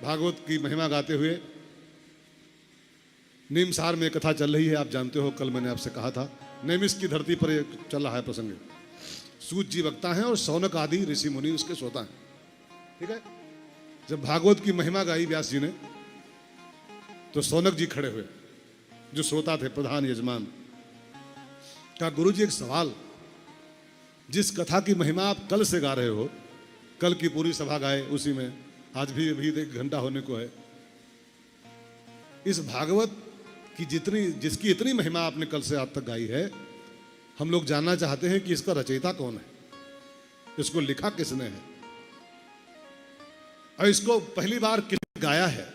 भागवत की महिमा गाते हुए नीमसार में कथा चल रही है। आप जानते हो, कल मैंने आपसे कहा था, नैमिष की धरती पर ये चल रहा है प्रसंग। सूत जी वक्ता हैं और शौनक आदि ऋषि मुनि उसके श्रोता हैं। ठीक है। जब भागवत की महिमा गाई व्यास जी ने, तो शौनक जी खड़े हुए, जो श्रोता थे, प्रधान यजमान। कहा, गुरु जी एक सवाल, जिस कथा की महिमा आप कल से गा रहे हो, कल की पूरी सभा गाए उसी में, आज भी अभी 1 घंटा होने को है, इस भागवत की जिसकी इतनी महिमा आपने कल से आज तक गाई है, हम लोग जानना चाहते हैं कि इसका रचयिता कौन है, इसको लिखा किसने है, और इसको पहली बार किसने गाया है,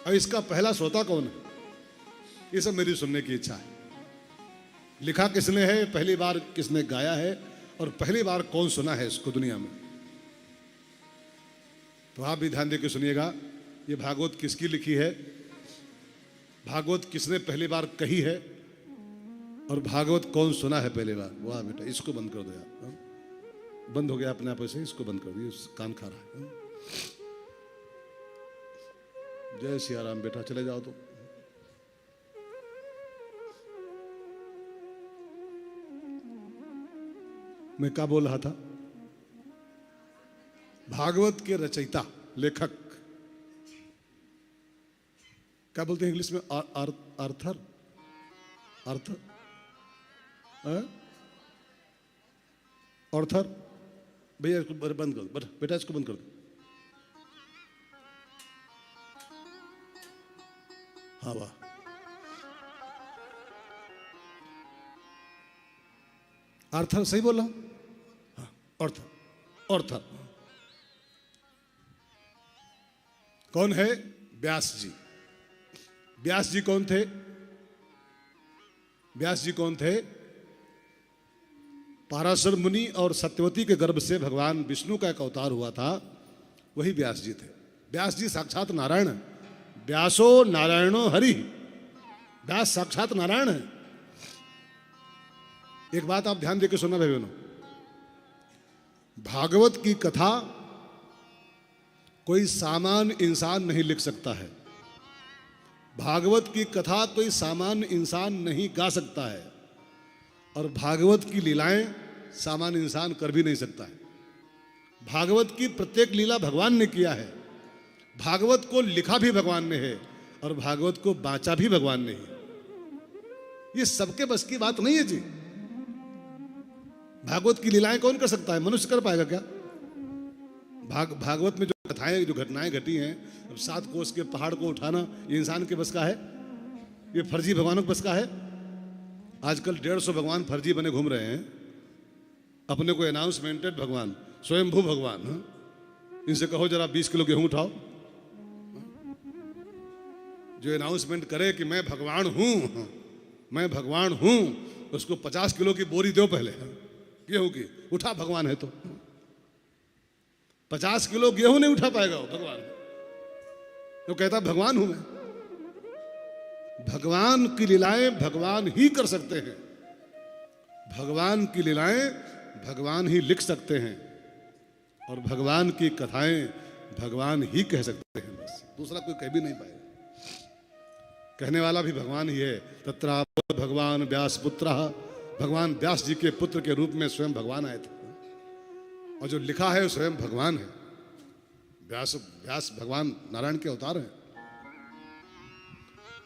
और इसका पहला श्रोता कौन है। ये सब मेरी सुनने की इच्छा है। लिखा किसने है, पहली बार किसने गाया है, और पहली बार कौन सुना है इसको दुनिया में। तो आप भी ध्यान देकर सुनिएगा, ये भागवत किसकी लिखी है, भागवत किसने पहली बार कही है, और भागवत कौन सुना है पहली बार। वाह बेटा, इसको बंद कर दो यार। बंद हो गया अपने आप से, इसको बंद कर दिए, कान खा रहा है। जय सिया राम। बेटा चले जाओ। तो मैं क्या बोल रहा था, भागवत के रचयिता, लेखक, क्या बोलते हैं इंग्लिश में, आर्थर, ऑर्थर। भैया इसको बंद कर दो, बेटा इसको बंद कर दो। हाँ वाह, आर्थर सही बोला। हाँ, ऑर्थर कौन है, व्यास जी। व्यास जी कौन थे, व्यास जी कौन थे, पाराशर मुनि और सत्यवती के गर्भ से भगवान विष्णु का एक अवतार हुआ था, वही व्यास जी थे। व्यास जी साक्षात नारायण है। व्यासो नारायणो हरि, व्यास साक्षात नारायण है। एक बात आप ध्यान देकर सुनना भाई बहनों, भागवत की कथा कोई सामान्य इंसान नहीं लिख सकता है, भागवत की कथा कोई सामान्य इंसान नहीं गा सकता है, और भागवत की लीलाएं सामान्य इंसान कर भी नहीं सकता है। भागवत की प्रत्येक लीला भगवान ने किया है, भागवत को लिखा भी भगवान ने है, और भागवत को बांचा भी भगवान ने है। ये सबके बस की बात नहीं है जी। भागवत की लीलाएं कौन कर सकता है, मनुष्य कर पाएगा क्या। भागवत में जो कथाएं, जो घटनाएं घटी हैं, 7 कोस के पहाड़ को उठाना, ये इंसान के बस का है, ये फर्जी भगवानों के बस का है। आजकल 150 भगवान फर्जी बने घूम रहे हैं, अपने को अनाउंसमेंटेड भगवान, स्वयंभू भगवान। इनसे कहो जरा 20 किलो गेहूं उठाओ, जो अनाउंसमेंट करे कि मैं भगवान हूं, मैं भगवान हूं, उसको 50 किलो की बोरी दो पहले गेहूं की, उठा भगवान है तो। 50 किलो गेहूं नहीं उठा पाएगा वो भगवान, तो कहता भगवान हूं मैं। भगवान की लीलाएं भगवान ही कर सकते हैं, भगवान की लीलाएं भगवान ही लिख सकते हैं, और भगवान की कथाएं भगवान ही कह सकते हैं, बस दूसरा कोई कह भी नहीं पाएगा। कहने वाला भी भगवान ही है। तत्रा भगवान व्यास पुत्र, भगवान व्यास जी के पुत्र के रूप में स्वयं भगवान आए थे, और जो लिखा है स्वयं भगवान है। व्यास भगवान नारायण के अवतार हैं।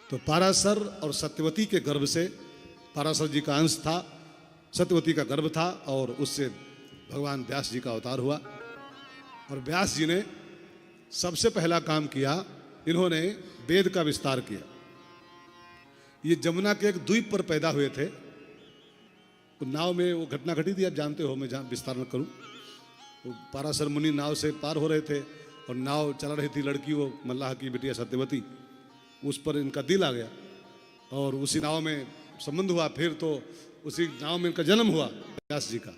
तो पाराशर और सत्यवती के गर्भ से, पाराशर जी का अंश था, सत्यवती का गर्भ था, और उससे भगवान व्यास जी का अवतार हुआ। और व्यास जी ने सबसे पहला काम किया, इन्होंने वेद का विस्तार किया। ये जमुना के एक द्वीप पर पैदा हुए थे। तो नाव में वो घटना घटी थी, आप जानते हो, मैं जहाँ विस्तार न करूं। वो पाराशर मुनि नाव से पार हो रहे थे, और नाव चला रही थी लड़की, वो मल्लाह की बिटिया सत्यवती, उस पर इनका दिल आ गया, और उसी नाव में संबंध हुआ। फिर तो उसी नाव में इनका जन्म हुआ, व्यास जी का।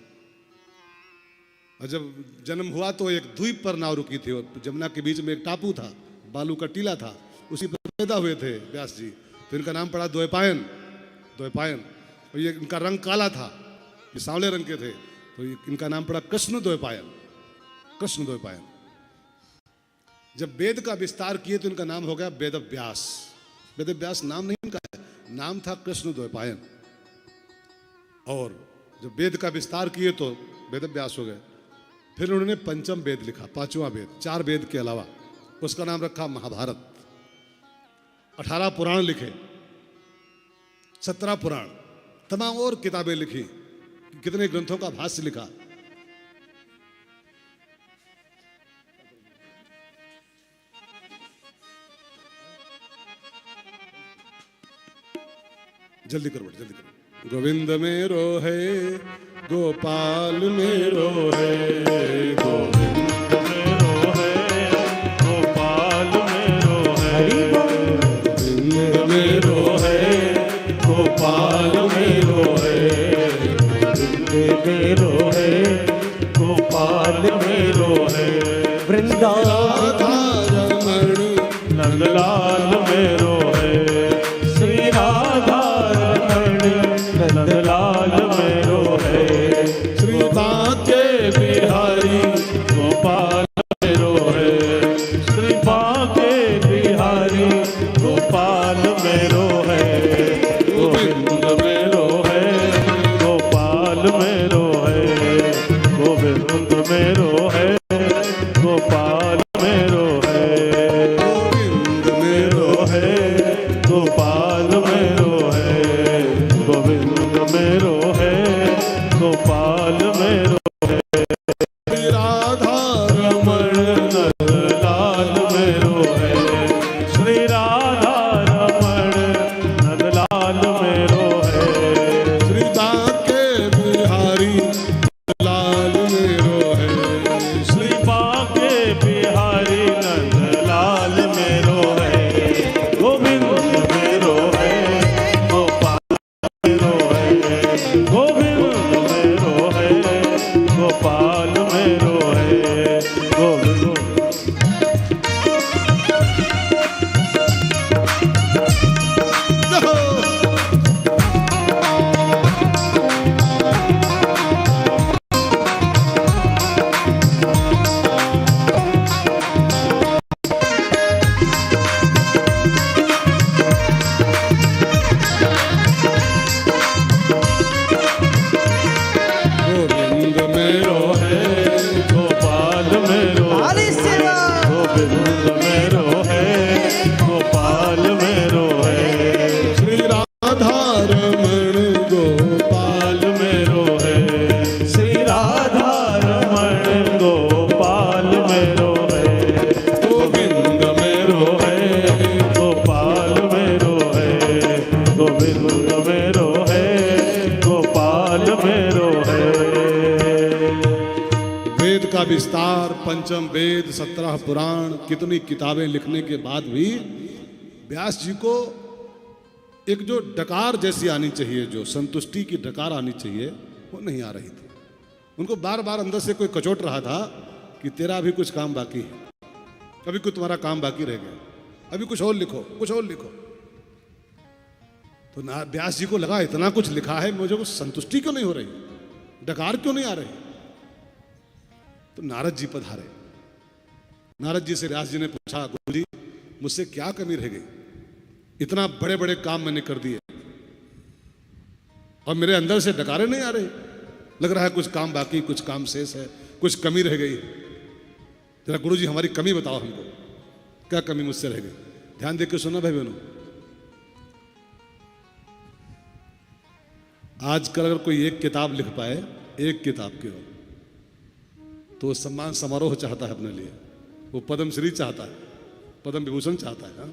और जब जन्म हुआ तो एक द्वीप पर नाव रुकी थी, और जमुना के बीच में एक टापू था, बालू का टीला था, उसी पर पैदा हुए थे व्यास जी। तो इनका नाम पड़ा द्वैपायन। और ये इनका रंग काला था, ये सांवले रंग के थे, तो इनका नाम पड़ा कृष्ण द्वैपायन। जब वेद का विस्तार किए तो इनका नाम हो गया वेद व्यास। वेद व्यास नाम नहीं इनका है, नाम था कृष्ण द्वैपायन। और जब वेद का विस्तार किए तो वेद व्यास हो गए। फिर उन्होंने पंचम वेद लिखा, पांचवा वेद, 4 वेद के अलावा, उसका नाम रखा महाभारत। 18 पुराण लिखे, 17 पुराण, तमाम और किताबें लिखी, कितने ग्रंथों का भाष्य लिखा। जल्दी करो बेटा, जल्दी करो। गोविंद मेरो है, गोपाल मेरो है, गोविंद मेरो है, गोपाल मेरो है, गोविंद मेरो है, गोपाल मेरो है, गोविंद मेरो है, गोपाल मेरो है, वृंदावन नंदलाल मेरो है, श्री राधा नंदलाल मेरो है, श्री बांके बिहारी गोपाल मेरो है, श्री बांके बिहारी गोपाल मेरो है, गोविंद मेरो है, गोपाल मेरो है, गोविंद मेरो है, गोपाल मेरो है, गोविंद मेरो है, गोपाल मेरो है, गोविंद मेरो है, गोपाल मेरो है, राधा रमण नंदलाल मेरो है, श्री राधा रमण नंदलाल मेरो है, श्री बांके बिहारी लाल मेरो है, श्री बांके बिहारी नंदलाल मेरो है, गोविंद मेरो है, गोपाल मेरो है, गोविंद मेरो है, गोपाल मेरो है, गोविंद। गोविंद मेरो है, गोपाल मेरो है, गोविंद मेरो है, गोपाल मेरो है, श्री राधा रमण गोपाल मेरो है, श्री राधा रमण गोपाल मेरो है, गोविंद मेरो है, गोपाल मेरो है, गोविंद मेरो है, गोपाल मेरो है। वेद का विस्तार, पंचम वेद, 17 पुराण, कितनी किताबें लिखने के बाद भी व्यास जी को एक जो डकार जैसी आनी चाहिए, जो संतुष्टि की डकार आनी चाहिए, वो नहीं आ रही थी। उनको बार बार अंदर से कोई कचोट रहा था कि तेरा अभी कुछ काम बाकी है, अभी कुछ तुम्हारा काम बाकी रह गया, अभी कुछ और लिखो, कुछ और लिखो। तो व्यास जी को लगा इतना कुछ लिखा है, मुझे कुछ संतुष्टि क्यों नहीं हो रही, डकार क्यों नहीं आ रही। तो नारद जी पधारे। नारद जी से व्यास जी ने पूछा, गुरु जी मुझसे क्या कमी रह गई, इतना बड़े बड़े काम मैंने कर दिए और मेरे अंदर से डकारे नहीं आ रहे, लग रहा है कुछ काम बाकी, कुछ काम शेष है, कुछ कमी रह गई। जरा गुरु जी हमारी कमी बताओ हमको, क्या कमी मुझसे रह गई। ध्यान देकर सुना भाई बहनों, आजकल अगर कोई एक किताब लिख पाए, एक किताब केवल, तो वो सम्मान समारोह चाहता है अपने लिए, वो पद्मश्री चाहता है, पद्म विभूषण चाहता है। हाँ?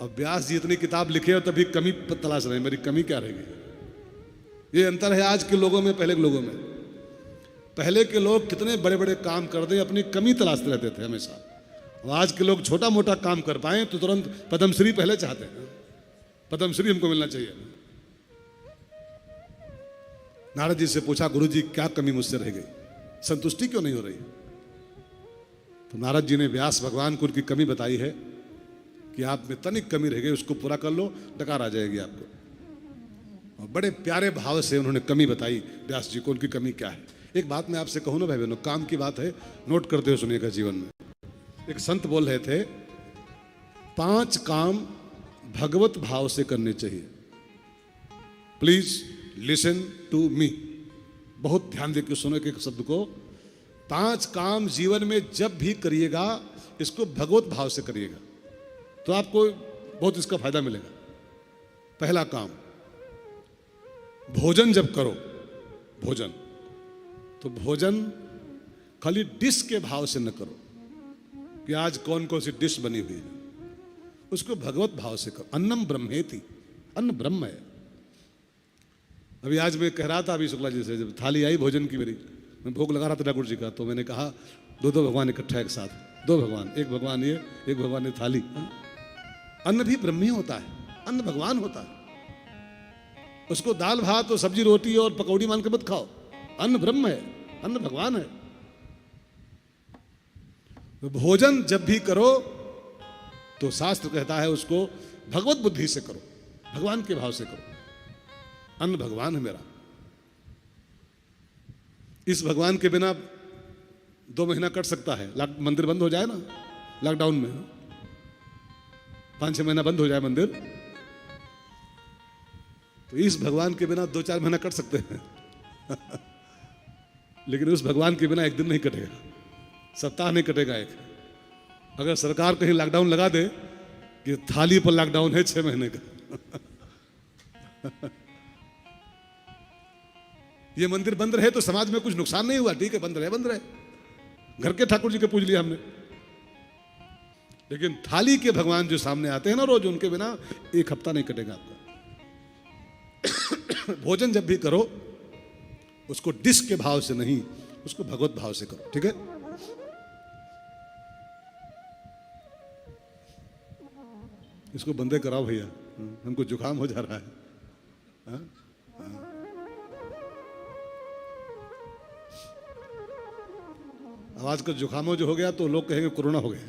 अब व्यास जी इतनी किताब लिखे और तभी कमी तलाश रहे, मेरी कमी क्या रह गई। ये अंतर है आज के लोगों में, पहले के लोगों में। पहले के लोग कितने बड़े बड़े काम कर दे, अपनी कमी तलाशते रहते थे हमेशा। और आज के लोग छोटा मोटा काम कर पाए तो तुरंत पद्मश्री पहले चाहते हैं, पद्मश्री हमको मिलना चाहिए। नारद जी से पूछा, गुरु जी क्या कमी मुझसे रह गई, संतुष्टि क्यों नहीं हो रही। तो नारद जी ने व्यास भगवान को उनकी कमी बताई है कि आप में तनिक कमी रह गई, उसको पूरा कर लो, डकार आ जाएगी आपको। और बड़े प्यारे भाव से उन्होंने कमी बताई व्यास जी को, उनकी कमी क्या है। एक बात मैं आपसे कहूँ ना भाई बहनों, काम की बात है, नोट करते हो सुनिएगा जीवन में। एक संत बोल रहे थे, 5 काम भगवत भाव से करने चाहिए। प्लीज लिसन टू मी, बहुत ध्यान देकर सुनो एक शब्द को। 5 काम जीवन में जब भी करिएगा, इसको भगवत भाव से करिएगा तो आपको बहुत इसका फायदा मिलेगा। पहला काम, भोजन जब करो, भोजन तो भोजन खाली डिश के भाव से न करो कि आज कौन कौन सी डिश बनी हुई है, उसको भगवत भाव से करो। अन्नम ब्रह्मेति, अन्न ब्रह्म है। अभी आज मैं कह रहा था अभी शुक्ला जी से, जब थाली आई भोजन की मेरी, मैं भोग लगा रहा था ठाकुर जी का, तो मैंने कहा दो भगवान इकट्ठा एक साथ, 2 भगवान, एक भगवान ये, एक भगवान ये थाली। अन्न भी ब्रह्म ही होता है, अन्न भगवान होता है। उसको दाल भात और सब्जी रोटी और पकौड़ी मान के मत खाओ, अन्न ब्रह्म है, अन्न भगवान है। तो भोजन जब भी करो तो शास्त्र कहता है उसको भगवत बुद्धि से करो, भगवान के भाव से करो। अन्न भगवान है मेरा, इस भगवान के बिना 2 महीना कट सकता है। मंदिर बंद हो जाए ना लॉकडाउन में, 5-6 महीना बंद हो जाए मंदिर, तो इस भगवान के बिना 2-4 महीना कट सकते हैं लेकिन उस भगवान के बिना एक दिन नहीं कटेगा, सप्ताह नहीं कटेगा एक। अगर सरकार कहीं लॉकडाउन लगा दे कि थाली पर लॉकडाउन है 6 महीने का ये मंदिर बंद रहे तो समाज में कुछ नुकसान नहीं हुआ, ठीक है, बंद रहे, बंद रहे। घर के ठाकुर जी के पूज लिया हमने, लेकिन थाली के भगवान जो सामने आते हैं ना रोज, उनके बिना एक हफ्ता नहीं कटेगा आपका। भोजन जब भी करो उसको डिश के भाव से नहीं, उसको भगवत भाव से करो, ठीक है। इसको बंदे कराओ भैया, हमको जुकाम हो जा रहा है। हा? हा? आवाज का जुकामो जो हो गया तो लोग कहेंगे कोरोना हो गया।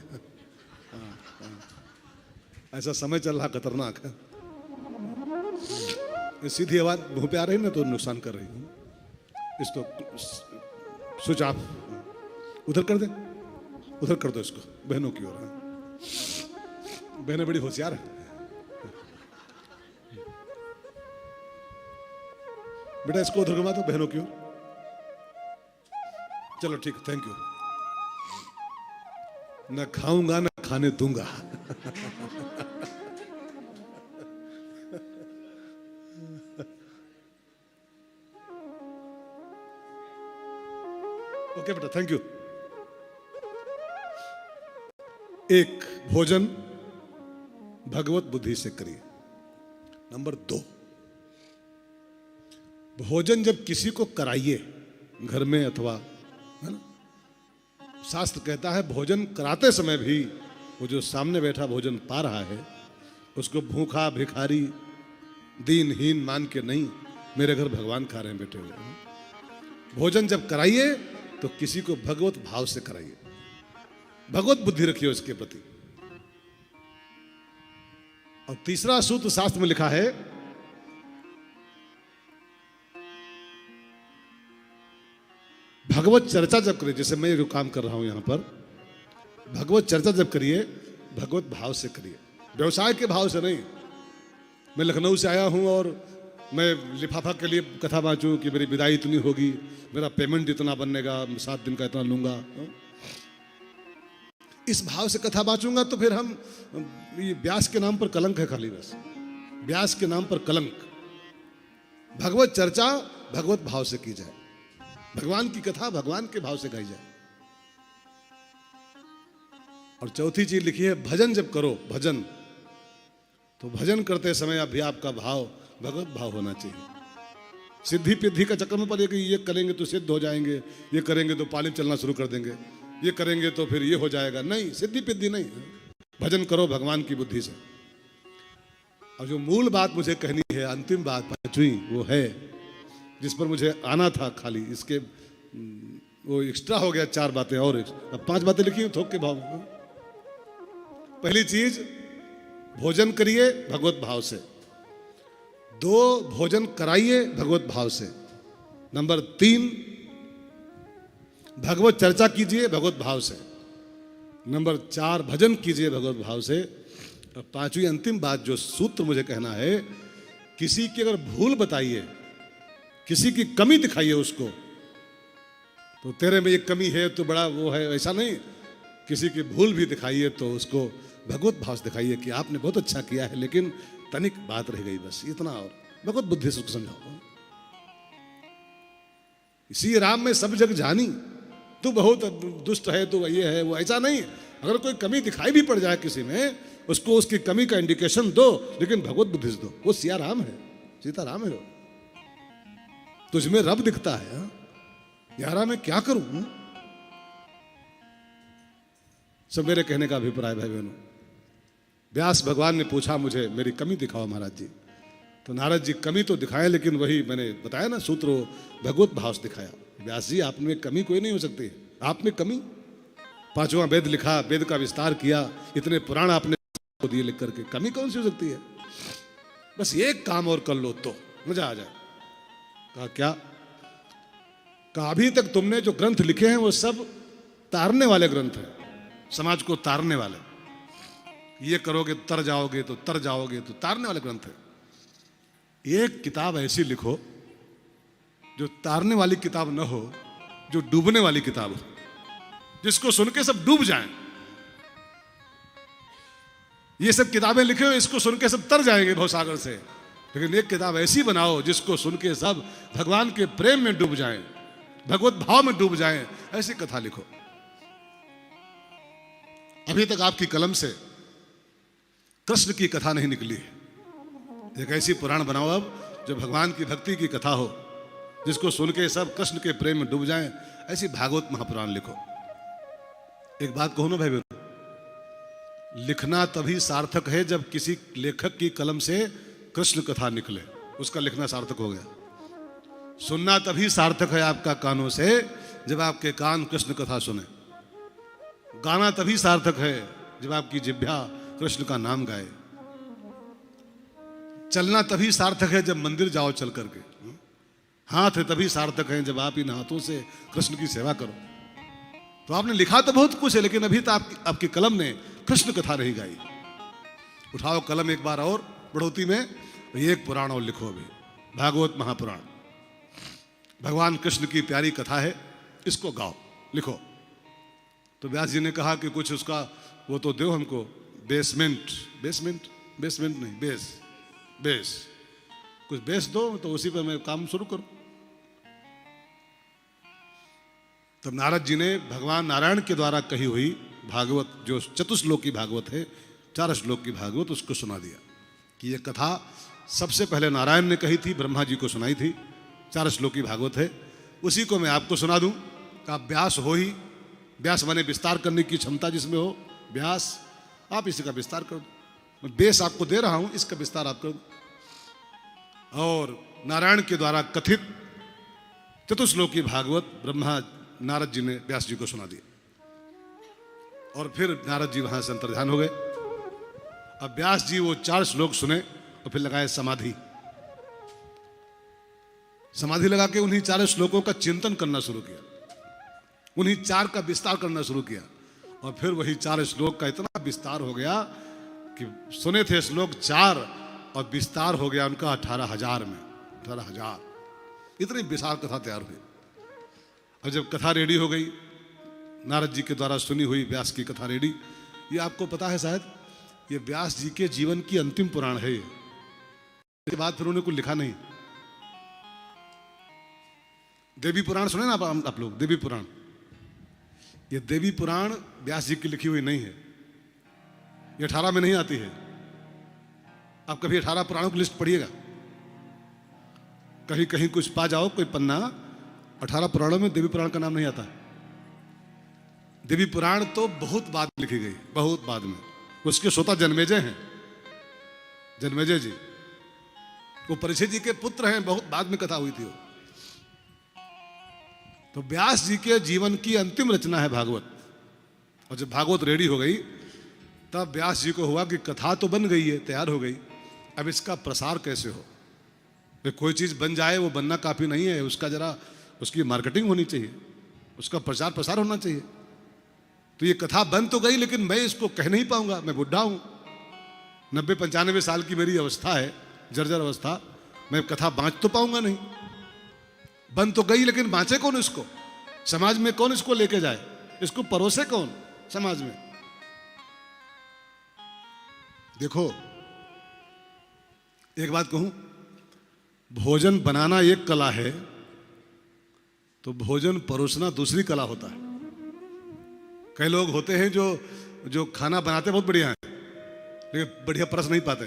ऐसा समय चल रहा खतरनाक है। सीधी आवाज मुंह पे आ रही ना तो नुकसान कर रही हूं। इसको स्विच ऑफ, उधर कर दे, उधर कर दो इसको, बहनों की ओर। बहनें बड़ी होशियार है बेटा, इसको उधर घुमा दो बहनों की ओर। चलो ठीक, थैंक यू। न खाऊंगा न खाने दूंगा ओके बेटा, थैंक यू। एक, भोजन भगवत बुद्धि से करिए। नंबर 2, भोजन जब किसी को कराइए घर में अथवा, है ना, शास्त्र कहता है भोजन कराते समय भी वो जो सामने बैठा भोजन पा रहा है उसको भूखा भिखारी दीनहीन मान के नहीं, मेरे घर भगवान खा रहे हैं बैठे हुए। भोजन जब कराइए तो किसी को भगवत भाव से कराइए, भगवत बुद्धि रखिए उसके प्रति। और तीसरा सूत्र शास्त्र में लिखा है, भगवत चर्चा जब करिए, जैसे मैं जो काम कर रहा हूं यहां पर, भगवत चर्चा जब करिए भगवत भाव से करिए, व्यवसाय के भाव से नहीं। मैं लखनऊ से आया हूं और मैं लिफाफा के लिए कथा बांचूं कि मेरी विदाई इतनी होगी, मेरा पेमेंट इतना बनेगा, 7 दिन का इतना लूंगा, इस भाव से कथा बांचूंगा तो फिर हम, ये व्यास के नाम पर कलंक है खाली, बस व्यास के नाम पर कलंक। भगवत चर्चा भगवत भाव से की जाए, भगवान की कथा भगवान के भाव से गाई जाए। और चौथी चीज लिखी है, भजन जब करो, भजन तो भजन करते समय अभी आपका भाव भगवत भाव होना चाहिए। सिद्धि पिद्धि का चक्कर में पड़े कि ये करेंगे तो सिद्ध हो जाएंगे, ये करेंगे तो पालिम चलना शुरू कर देंगे, ये करेंगे तो फिर ये हो जाएगा, नहीं, सिद्धि पिद्धि नहीं। भजन करो भगवान की बुद्धि से। और जो मूल बात मुझे कहनी है, अंतिम बात 5वीं, वो है जिस पर मुझे आना था, खाली इसके वो एक्स्ट्रा हो गया, 4 बातें और, अब 5 बातें लिखी हैं थोक के भाव। पहली चीज, भोजन करिए भगवत भाव से। 2, भोजन कराइए भगवत भाव से। नंबर 3, भगवत चर्चा कीजिए भगवत भाव से। नंबर 4, भजन कीजिए भगवत भाव से। और 5वीं अंतिम बात जो सूत्र मुझे कहना है, किसी की अगर भूल बताइए, किसी की कमी दिखाइए उसको, तो तेरे में ये कमी है तो बड़ा वो है, ऐसा नहीं। किसी की भूल भी दिखाइए तो उसको भगवत भाव से दिखाइए कि आपने बहुत अच्छा किया है, लेकिन तनिक बात रह गई, बस इतना, और भगवत बुद्धि से उसको समझाओ। इसी राम में सब जग जानी, तू बहुत दुष्ट है, तू ये है वो, ऐसा नहीं। अगर कोई कमी दिखाई भी पड़ जाए किसी में, उसको उसकी कमी का इंडिकेशन दो, लेकिन भगवत बुद्धि से दो। वो सिया राम है, सीता राम है, तुझमें रब दिखता है, यारा मैं क्या करूं। सब मेरे कहने का अभिप्राय भाई बहनों। व्यास भगवान ने पूछा मुझे, मेरी कमी दिखाओ महाराज जी। तो नारद जी कमी तो दिखाए, लेकिन वही मैंने बताया ना सूत्र, भगवत भाव से दिखाया। व्यास जी, आप में कमी कोई नहीं हो सकती, आप में कमी। 5वां वेद लिखा, वेद का विस्तार किया, इतने पुराण आपने दिए लिख करके, कमी कौन सी हो सकती है। बस एक काम और कर लो तो मजा आ जाए। कहा क्या? कहा अभी तक तुमने जो ग्रंथ लिखे हैं वो सब तारने वाले ग्रंथ हैं, समाज को तारने वाले। ये करोगे तो तर जाओगे, तो तर जाओगे, तो तारने वाले ग्रंथ है। एक किताब ऐसी लिखो जो तारने वाली किताब न हो, जो डूबने वाली किताब हो, जिसको सुन के सब डूब जाएं। ये सब किताबें लिखे हो, इसको सुन के सब तर जाएंगे भवसागर से, लेकिन एक किताब ऐसी बनाओ जिसको सुन के सब भगवान के प्रेम में डूब जाएं, भगवत भाव में डूब जाएं। ऐसी कथा लिखो। अभी तक आपकी कलम से कृष्ण की कथा नहीं निकली है। एक ऐसी पुराण बनाओ अब जो भगवान की भक्ति की कथा हो, जिसको सुन के सब कृष्ण के प्रेम में डूब जाएं। ऐसी भागवत महापुराण लिखो। एक बात कहूं ना भाई बहनों, लिखना तभी सार्थक है जब किसी लेखक की कलम से कृष्ण कथा निकले, उसका लिखना सार्थक हो गया। सुनना तभी सार्थक है आपका कानों से जब आपके कान कृष्ण कथा सुने। गाना तभी सार्थक है जब आपकी जिह्वा कृष्ण का नाम गाए। चलना तभी सार्थक है जब मंदिर जाओ चल करके। हाथ है तभी सार्थक है जब आप इन हाथों से कृष्ण की सेवा करो। तो आपने लिखा तो बहुत कुछ है, लेकिन अभी तो आपकी कलम ने कृष्ण कथा नहीं गाई। उठाओ कलम एक बार और बढ़ोती में, एक पुराण और लिखो अभी, भागवत महापुराण। भगवान कृष्ण की प्यारी कथा है, इसको गाओ, लिखो। तो व्यास जी ने कहा कि कुछ उसका वो तो दो हमको, बेसमेंट नहीं, बेस कुछ बेस दो, तो उसी पर मैं काम शुरू करूं। तब नारद जी ने भगवान नारायण के द्वारा कही हुई भागवत, जो चतुश्लोक की भागवत है, 4 श्लोक की भागवत, उसको सुना दिया कि ये कथा सबसे पहले नारायण ने कही थी, ब्रह्मा जी को सुनाई थी। 4 श्लोक की भागवत है, उसी को मैं आपको सुना दूं। का व्यास हो ही, व्यास माने विस्तार करने की क्षमता जिसमें हो, व्यास आप इसी का विस्तार कर दो। मैं बेस आपको दे रहा हूं, इसका विस्तार आप कर दो। और नारायण के द्वारा कथित चतुश्लोकी भागवत ब्रह्मा नारद जी ने व्यास जी को सुना दिया। और फिर नारद जी वहां से अंतर्ध्यान हो गए। अब व्यास जी वो 4 श्लोक सुने और फिर लगाए समाधि। समाधि लगा के उन्हीं 4 श्लोकों का चिंतन करना शुरू किया, उन्हीं 4 का विस्तार करना शुरू किया। और फिर वही 4 श्लोक का इतना विस्तार हो गया कि सुने थे श्लोक 4 और विस्तार हो गया उनका 18,000 में। 18,000 इतनी विशाल कथा तैयार हुई। और जब कथा रेडी हो गई, नारद जी के द्वारा सुनी हुई व्यास की कथा रेडी, ये आपको पता है शायद, ये व्यास जी के जीवन की अंतिम पुराण है। इसके बाद फिर उन्होंने कुछ लिखा नहीं। देवी पुराण सुने ना आप लोग, देवी पुराण, ये देवी पुराण व्यास जी की लिखी हुई नहीं है, ये 18 में नहीं आती है। आप कभी 18 पुराणों की लिस्ट पढ़िएगा, कहीं कहीं कुछ पा जाओ, कोई पन्ना 18 पुराणों में देवी पुराण का नाम नहीं आता। देवी पुराण तो बहुत बाद में लिखी गई, बहुत बाद में। उसके श्रोता जन्मेजय हैं, जन्मेजय जी, वो परीक्षित जी के पुत्र हैं, बहुत बाद में कथा हुई थी वो। तो व्यास जी के जीवन की अंतिम रचना है भागवत। और जब भागवत रेडी हो गई, तब व्यास जी को हुआ कि कथा तो बन गई है, तैयार हो गई, अब इसका प्रसार कैसे हो। कोई चीज बन जाए वो बनना काफी नहीं है, उसका जरा उसकी मार्केटिंग होनी चाहिए, उसका प्रचार प्रसार होना चाहिए। तो ये कथा बन तो गई, लेकिन मैं इसको कह नहीं पाऊंगा, मैं बुढ़ा हूं, 90-95 साल की मेरी अवस्था है, जर्जर अवस्था, मैं कथा बांच तो पाऊंगा नहीं। बन तो गई, लेकिन बांचे कौन इसको? समाज में कौन इसको लेके जाए? इसको परोसे कौन समाज में? देखो, एक बात कहूं, भोजन बनाना एक कला है, तो भोजन परोसना दूसरी कला होता है। कई लोग होते हैं जो खाना बनाते बहुत बढ़िया है, लेकिन बढ़िया परस नहीं पाते,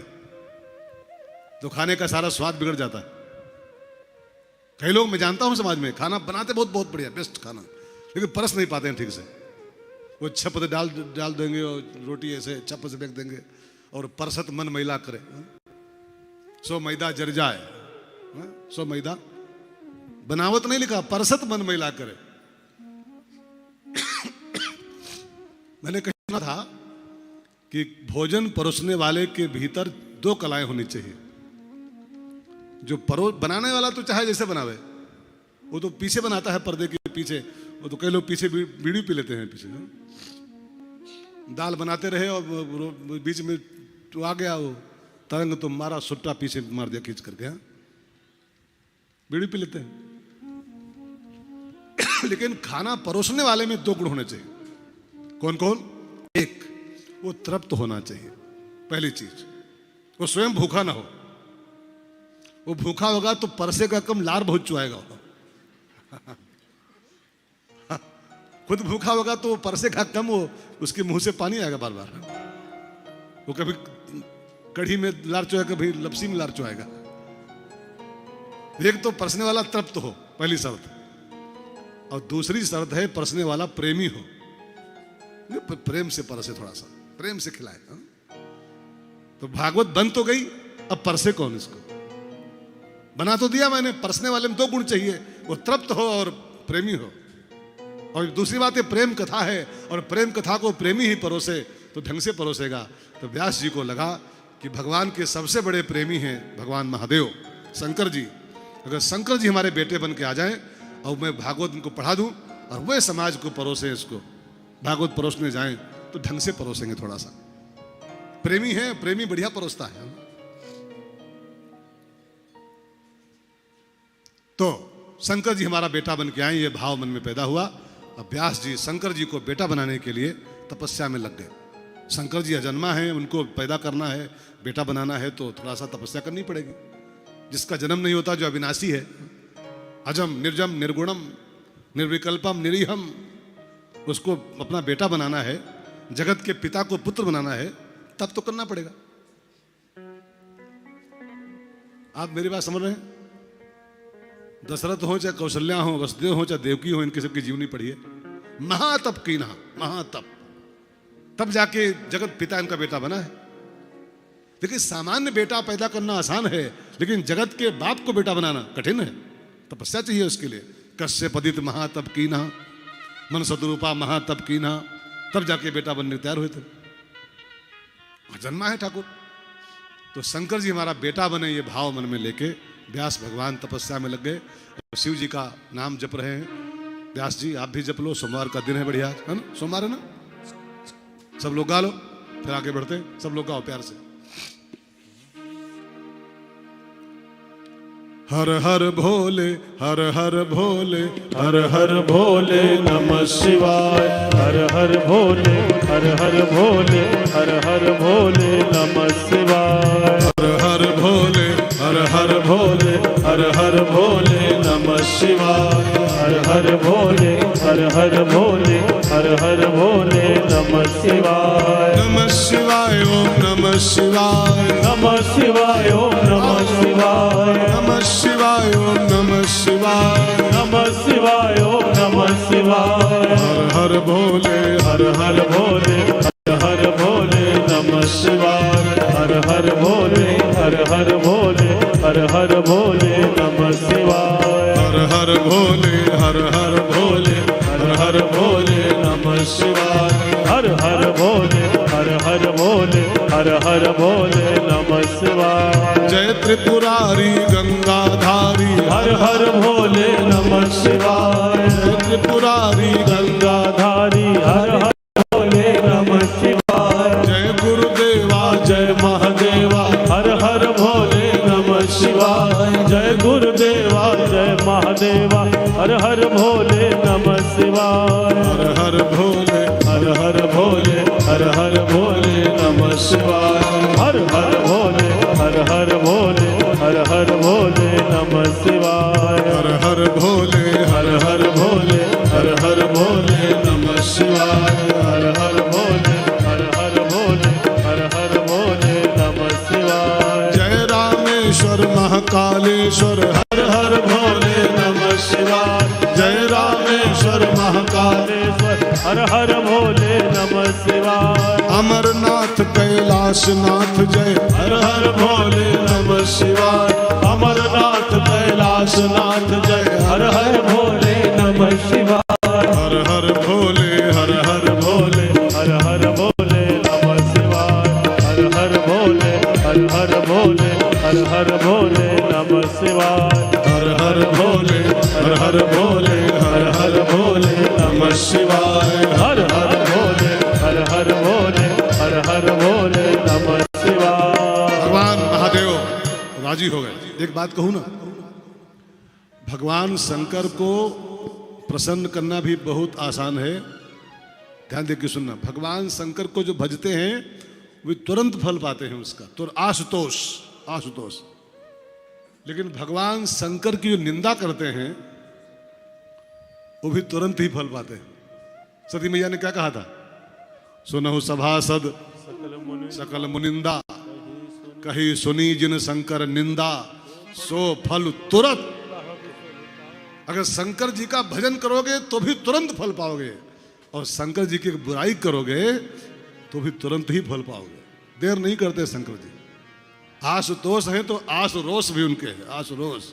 तो खाने का सारा स्वाद बिगड़ जाता है। कई लोग मैं जानता हूं समाज में खाना बनाते बहुत बहुत बढ़िया, बेस्ट खाना, लेकिन परस नहीं पाते हैं ठीक से। वो छप डाल देंगे और रोटी ऐसे छप से फेंक देंगे, और परसत मन मैला करे, सो मैदा जर जाए, सो मैदा, बनावट नहीं लिखा, परसत मन मैला करे। मैंने कहा था कि भोजन परोसने वाले के भीतर 2 कलाएं होनी चाहिए। जो बनाने वाला तो चाहे जैसे बनावे, वो तो पीछे बनाता है पर्दे के पीछे, वो तो कई लोग पीछे बीड़ी पी लेते हैं पीछे। दाल बनाते रहे और बीच में तो आ गया वो तरंग, तो मारा सुट्टा पीछे मार दिया खींच करके, बीड़ी पी लेते हैं। लेकिन खाना परोसने वाले में 2 गुण होने चाहिए। कौन कौन? एक, वो तृप्त होना चाहिए, पहली चीज, वो स्वयं भूखा ना हो। वो भूखा होगा तो परसे का कम लार बहुत चुआएगा। खुद भूखा होगा तो परसे का कम, वो उसके मुंह से पानी आएगा बार बार। वो कभी कढ़ी में लार चुआएगा, कभी लपसी में लार चुआएगा। एक तो परसने वाला तृप्त हो, पहली शर्त, और दूसरी शर्त है परसने वाला प्रेमी हो। प्रेम से परसे, थोड़ा सा प्रेम से खिलाए। तो भागवत बन तो गई, अब परसे कौन इसको? बना तो दिया मैंने, परसने वाले में 2 गुण चाहिए, वो तृप्त हो और प्रेमी हो। और दूसरी बात है प्रेम कथा है, और प्रेम कथा को प्रेमी ही परोसे तो ढंग से परोसेगा। तो व्यास जी को लगा कि भगवान के सबसे बड़े प्रेमी हैं भगवान महादेव, शंकर जी। अगर शंकर जी हमारे बेटे बन के आ जाएं और मैं भागवत उनको पढ़ा दूं और वे समाज को परोसे, इसको भागवत परोसने जाएं तो ढंग से परोसेंगे। थोड़ा सा प्रेमी है, प्रेमी बढ़िया परोसता है। तो शंकर जी हमारा बेटा बन के आए, ये भाव मन में पैदा हुआ। अब व्यास जी शंकर जी को बेटा बनाने के लिए तपस्या में लग गए। शंकर जी अजन्मा है, उनको पैदा करना है, बेटा बनाना है, तो थोड़ा सा तपस्या करनी पड़ेगी। जिसका जन्म नहीं होता, जो अविनाशी है, अजम निर्जम निर्गुणम निर्विकल्पम निरीहम, उसको अपना बेटा बनाना है, जगत के पिता को पुत्र बनाना है, तब तो करना पड़ेगा। आप मेरी बात समझ रहे हैं? दशरथ हो चाहे कौशल्या हो, वसुदेव हो चाहे देवकी हो, इनकी सबकी जीवनी पढ़िए। महातप की ना, महातप, तब जाके जगत पिता इनका बेटा बना है। देखिए, सामान्य बेटा पैदा करना आसान है, लेकिन जगत के बाप को बेटा बनाना कठिन है। तपस्या चाहिए उसके लिए। कश्यप पदित महातप कीना, मन सदरूपा महातप कीना, तब जाके बेटा बनने तैयार हुए थे। जन्मा है ठाकुर। तो शंकर जी हमारा बेटा बने, ये भाव मन में लेके व्यास भगवान तपस्या में लग गए। शिव जी का नाम जप रहे हैं। व्यास जी आप भी जप लो, सोमवार का दिन है बढ़िया, है ना? सोमवार है ना? सब लोग गा लो, फिर आगे बढ़ते हैं। सब लोग गाओ प्यार से। हर हर भोले, हर हर भोले, हर हर भोले नमः शिवाय। हर हर भोले, हर हर भोले, हर हर भोले नमः शिवाय। हर हर भोले, हर हर भोले, हर हर भोले नमः शिवाय। हर हर भोले, हर हर भोले, हर हर भोले नमः शिवाय। नमः शिवाय, ओम नमः शिवाय, नमः शिवाय, ओम नमः शिवाय। नमः शिवाय, ओम नमः शिवाय, नमः शिवाय, ओम नमः शिवाय। हर हर भोले, हर हर भोले, हर हर भोले नमः शिवाय। हर हर भोले, हर हर भोले, हर हर भोले नमः शिवाय। हर हर भोले, हर हर भोले, हर हर भोले नमः शिवाय। हर हर भोले, हर हर भोले, हर हर भोले नमः शिवाय। जय त्रिपुरारी गंगाधारी, हर हर भोले नमः शिवाय। जय त्रिपुरारी गंगाधारी, हर हर हर भोले नमः शिवाय। हर हर भोले हर हर भोले हर हर भोले नमः शिवाय। हर हर भोले हर हर भोले हर हर भोले नमः शिवाय। हर हर भोले हर हर भोले हर हर भोले नमः शिवाय। जय रामेश्वर महाकालेश्वर हर हर भोले नमः शिवाय। जय रामेश्वर महाकालेश्वर हर हर भोले नमः शिवाय। अमरनाथ कैलाशनाथ जय हर हर भोले नमः शिवाय। अमरनाथ कैलाशनाथ जय हर हर भोले नमः शिवाय। हर हर भोले हर हर भोले हर हर भोले नमः शिवाय। हर हर भोले हर हर भोले हर हर भोले नमः शिवाय। हर हर भोले हर हर भोले हर हर भोले नमः शिवाय। हर हर भोले हर हर भोले हर हर भोले नमः शिवाय। भगवान महादेव राजी हो गए। एक बात कहूं ना, भगवान शंकर को प्रसन्न करना भी बहुत आसान है। ध्यान दे के सुनना, भगवान शंकर को जो भजते हैं वे तुरंत फल पाते हैं उसका, तो आशुतोष आशुतोष। लेकिन भगवान शंकर की जो निंदा करते हैं वो भी तुरंत ही फल पाते हैं। सती मैया ने क्या कहा था? सुनहु सभासद सकल मुनिंदा, कही सुनी जिन शंकर निंदा, सो फल तुरंत। अगर शंकर जी का भजन करोगे तो भी तुरंत फल पाओगे, और शंकर जी की बुराई करोगे तो भी तुरंत ही फल पाओगे। देर नहीं करते शंकर जी। आशुतोष हैं तो आशुरोष भी उनके हैं, आशुरोष।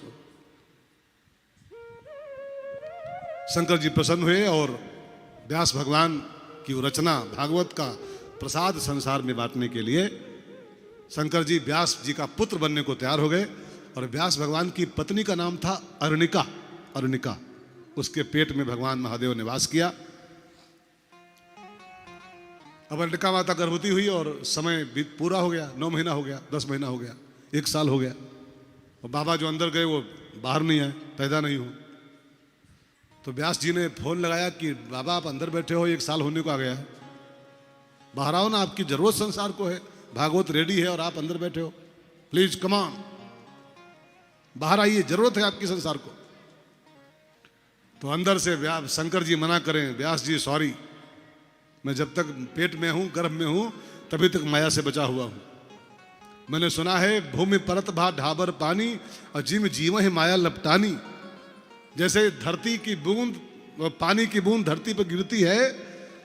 शंकर जी प्रसन्न हुए और व्यास भगवान की रचना भागवत का प्रसाद संसार में बांटने के लिए शंकर जी व्यास जी का पुत्र बनने को तैयार हो गए। और व्यास भगवान की पत्नी का नाम था अरुणिका। अरुणिका, उसके पेट में भगवान महादेव निवास किया। अब अरुणिका माता गर्भवती हुई और समय पूरा हो गया, 9 महीना हो गया, 10 महीना हो गया, 1 साल हो गया। और बाबा जो अंदर गए वो बाहर नहीं आए, पैदा नहीं हुए। तो व्यास जी ने फोन लगाया कि बाबा आप अंदर बैठे हो, 1 साल होने को आ गया है, बाहर आओ ना, आपकी जरूरत संसार को है, भागवत रेडी है और आप अंदर बैठे हो, प्लीज कम ऑन, बाहर आइए, जरूरत है आपकी संसार को। तो अंदर से शंकर जी मना करें, व्यास जी सॉरी, मैं जब तक पेट में हूं, गर्भ में हूं, तभी तक माया से बचा हुआ हूं। मैंने सुना है भूमि परत भा ढाबर पानी, और जिम जीव है माया लपटानी। जैसे धरती की बूंद, पानी की बूंद धरती पर गिरती है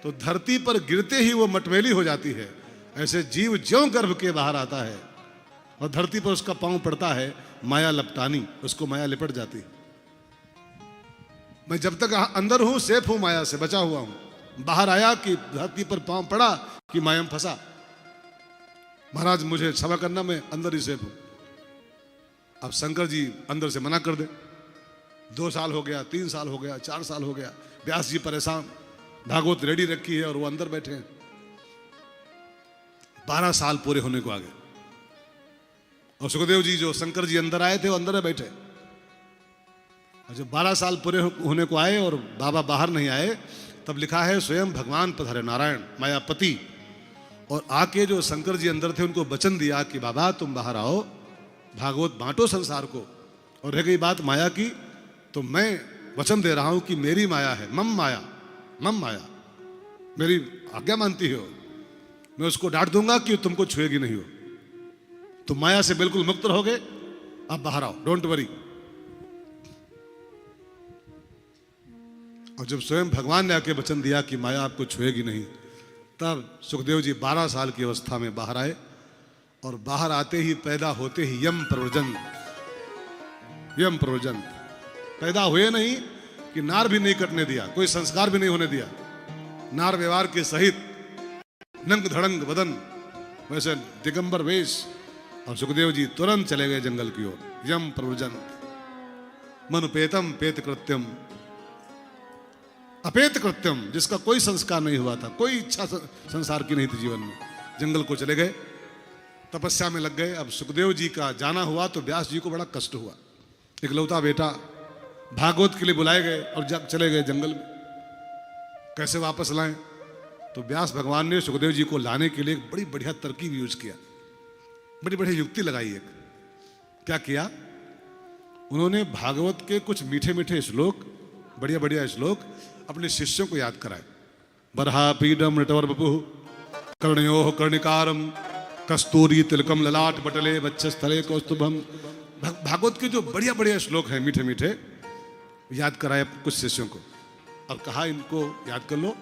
तो धरती पर गिरते ही वो मटमैली हो जाती है, ऐसे जीव ज्यों गर्भ के बाहर आता है और धरती पर उसका पांव पड़ता है, माया लपटानी, उसको माया लिपट जाती है। मैं जब तक अंदर हूं सेफ हूं, माया से बचा हुआ हूं, बाहर आया कि धरती पर पांव पड़ा कि माया में फंसा। महाराज मुझे क्षमा करना, मैं अंदर ही सेफ हूं। अब शंकर जी अंदर से मना कर दे। 2 साल हो गया, 3 साल हो गया, 4 साल हो गया, व्यास जी परेशान, भागवत रेडी रखी है और वो अंदर बैठे हैं। 12 साल पूरे होने को आ गए और सुखदेव जी जो शंकर जी अंदर आए थे वो अंदर बैठे। और जब 12 साल पूरे होने को आए और बाबा बाहर नहीं आए, तब लिखा है स्वयं भगवान पधारे, नारायण मायापति, और आके जो शंकर जी अंदर थे उनको वचन दिया कि बाबा तुम बाहर आओ, भागवत बांटो संसार को। और रह गई बात माया की, तो मैं वचन दे रहा हूं कि मेरी माया है, मम माया, मेरी आज्ञा मानती हो, मैं उसको डांट दूंगा कि तुमको छुएगी नहीं हो। तुम माया से बिल्कुल मुक्त रहोगे, अब बाहर आओ, डोंट वरी। और जब स्वयं भगवान ने आके वचन दिया कि माया आपको छुएगी नहीं, तब सुखदेव जी 12 साल की अवस्था में बाहर आए। और बाहर आते ही, पैदा होते ही यम प्रव्रजन, पैदा हुए नहीं कि नार भी नहीं कटने दिया, कोई संस्कार भी नहीं होने दिया, नार व्यवहार के सहित नंग धड़ंग बदन, वैसे दिगंबर वेश। और सुखदेव जी तुरंत चले गए जंगल की ओर। यम प्रव्रजन, मनुपेतम पेत कृत्यम, अपेत कृत्यम, जिसका कोई संस्कार नहीं हुआ था, कोई इच्छा संसार की नहीं थी जीवन में, जंगल को चले गए, तपस्या में लग गए। अब सुखदेव जी का जाना हुआ तो व्यास जी को बड़ा कष्ट हुआ। इकलौता बेटा भागवत के लिए बुलाए गए और जब चले गए जंगल में, कैसे वापस लाएं? तो व्यास भगवान ने सुखदेव जी को लाने के लिए एक बड़ी बढ़िया तरकीब यूज किया, बड़ी बढ़िया युक्ति लगाई। एक क्या किया, उन्होंने भागवत के कुछ मीठे मीठे श्लोक, बढ़िया बढ़िया श्लोक अपने शिष्यों को याद कराए। बरहा पीडम नटवर बपु कर्णयो कर्णिकारम कस्तूरी तिलकम ललाट बटले वक्षस्थले कौस्तुभम। भागवत के जो बढ़िया बढ़िया श्लोक हैं मीठे मीठे, याद कराए कुछ शिष्यों को और कहा इनको याद कर लो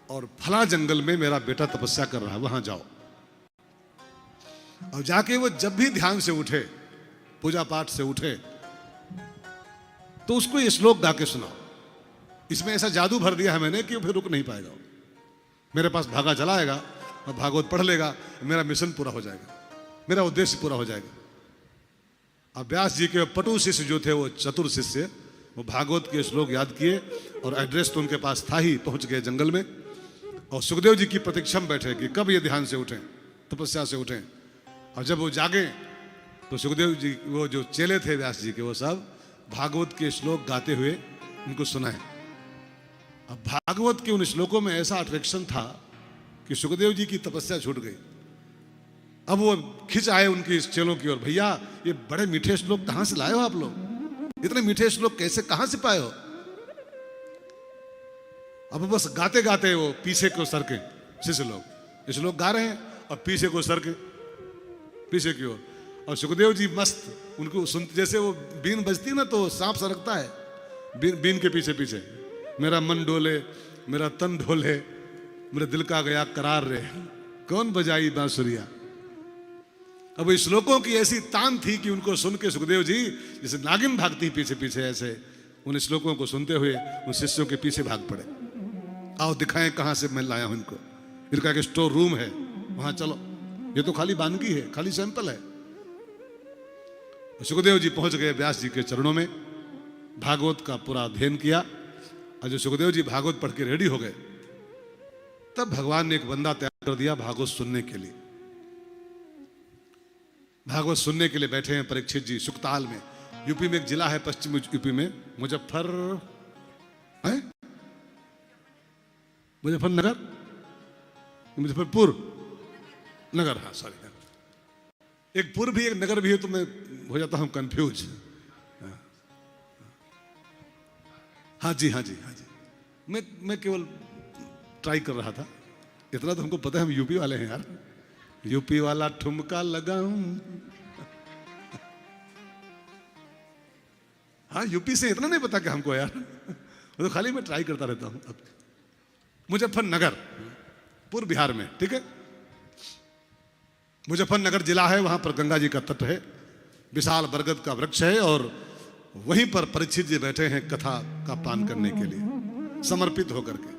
और फला जंगल में मेरा बेटा तपस्या कर रहा है, वहां जाओ और जाके वो जब भी ध्यान से उठे, पूजा पाठ से उठे, तो उसको ये श्लोक गा के सुनाओ। इसमें ऐसा जादू भर दिया है मैंने कि वो फिर रुक नहीं पाएगा, मेरे पास भागा चला आएगा और भागवत पढ़ लेगा, मेरा मिशन पूरा हो जाएगा, मेरा उद्देश्य पूरा हो जाएगा। अब व्यास जी के पटु शिष्य जो थे, वो चतुर शिष्य, वो भागवत के श्लोक याद किए और एड्रेस तो उनके पास था ही, पहुंच गए जंगल में और सुखदेव जी की प्रतीक्षा में बैठे कि कब ये ध्यान से उठें, तपस्या से उठें। और जब वो जागे तो सुखदेव जी, वो जो चेले थे व्यास जी के, वो सब भागवत के श्लोक गाते हुए उनको सुनाए। अब भागवत के उन श्लोकों में ऐसा अट्रैक्शन था कि सुखदेव जी की तपस्या छूट गई। अब वो खिंच आए उनके चेलों की ओर, भैया ये बड़े मीठे श्लोक कहां से लाए हो आप लोग, इतने मीठे श्लोक कैसे कहां से पाए हो। अब बस गाते गाते वो पीछे को सरके, शिष्य लोग श्लोक गा रहे हैं और पीछे को सरके, पीछे की ओर, और सुखदेव जी मस्त उनको सुनते, जैसे वो बीन बजती ना तो सांप सरकता है बीन के पीछे पीछे, मेरा मन डोले मेरा तन डोले मेरे दिल का गया करार रे, कौन बजाई बांसुरिया। अब इस श्लोकों की ऐसी तान थी कि उनको सुन के सुखदेव जी जैसे नागिन भागती पीछे पीछे, ऐसे उन श्लोकों को सुनते हुए उन शिष्यों के पीछे भाग पड़े। आओ दिखाएं कहां से मैं लाया हूं इनको, इनका एक स्टोर रूम है, वहां चलो, ये तो खाली वानगी है, खाली सैंपल है। सुखदेव जी पहुंच गए व्यास जी के चरणों में, भागवत का पूरा अध्ययन किया और जो सुखदेव जी भागवत पढ़ के रेडी हो गए, तब भगवान ने एक बंदा तैयार कर दिया भागवत सुनने के लिए। भागवत सुनने के लिए बैठे हैं परीक्षित जी सुकताल में। यूपी में एक जिला है पश्चिम यूपी में, मुजफ्फरनगर, मुजफ्फरपुर नगर, हाँ सॉरी, एक पुर भी एक नगर भी है तो मैं हो जाता हूं कंफ्यूज। हाँ जी हाँ जी हाँ जी, मैं केवल ट्राई कर रहा था, इतना तो हमको पता है हम यूपी वाले हैं यार, यूपी वाला ठुमका लगाऊं। हाँ यूपी से इतना नहीं पता कि हमको यार, तो खाली मैं ट्राई करता रहता हूं। मुजफ्फरनगर पूर्व बिहार में, ठीक है, मुजफ्फरनगर जिला है, वहां पर गंगा जी का तट है, विशाल बरगद का वृक्ष है और वहीं पर परीक्षित जी बैठे हैं कथा का पान करने के लिए समर्पित होकर के।